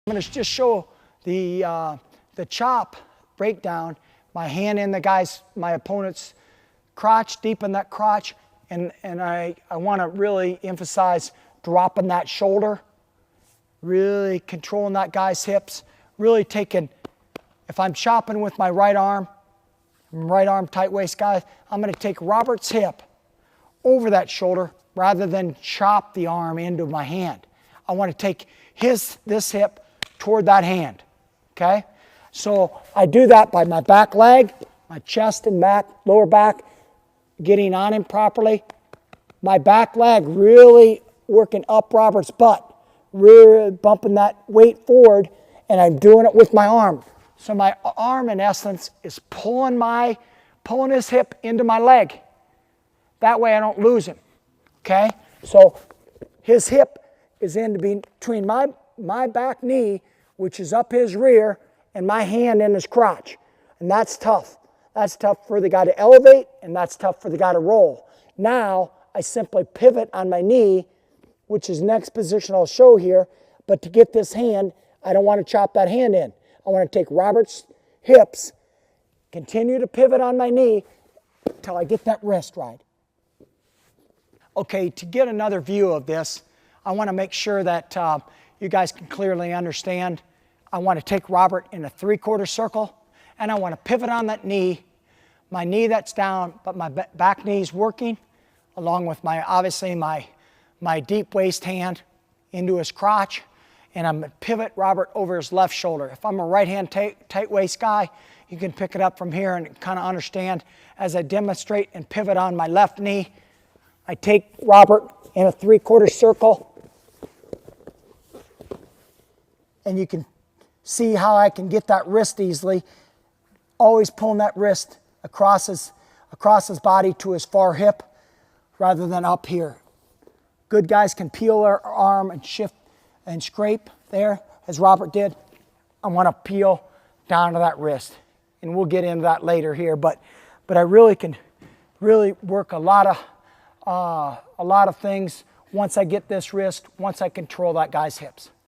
I'm going to just show the chop breakdown. My hand in my opponent's crotch, deep in that crotch, and I want to really emphasize dropping that shoulder, really controlling that guy's hips, really taking, if I'm chopping with my right arm tight waist guy, I'm going to take Robert's hip over that shoulder rather than chop the arm into my hand. I want to take this hip toward that hand, okay? So I do that by my back leg, my chest and back, lower back, getting on him properly. My back leg really working up Robert's butt, really bumping that weight forward, and I'm doing it with my arm. So my arm, in essence, is pulling his hip into my leg. That way I don't lose him, okay? So his hip is in between my back knee, which is up his rear, and my hand in his crotch. And that's tough. That's tough for the guy to elevate, and that's tough for the guy to roll. Now, I simply pivot on my knee, which is next position I'll show here, but to get this hand, I don't want to chop that hand in. I want to take Robert's hips, continue to pivot on my knee until I get that wrist right. Okay, to get another view of this, I want to make sure that you guys can clearly understand. I want to take Robert in a 3/4 circle, and I want to pivot on that knee. My knee that's down, but my back knee's working, along with obviously my deep waist hand into his crotch, and I'm going to pivot Robert over his left shoulder. If I'm a right-hand tight waist guy, you can pick it up from here and kind of understand as I demonstrate and pivot on my left knee. I take Robert in a 3/4 circle, and you can see how I can get that wrist easily, always pulling that wrist across his body to his far hip rather than up here. Good guys can peel their arm and shift and scrape there, as Robert did. I want to peel down to that wrist, and we'll get into that later here, but I really can work a lot of things once I get this wrist, once I control that guy's hips.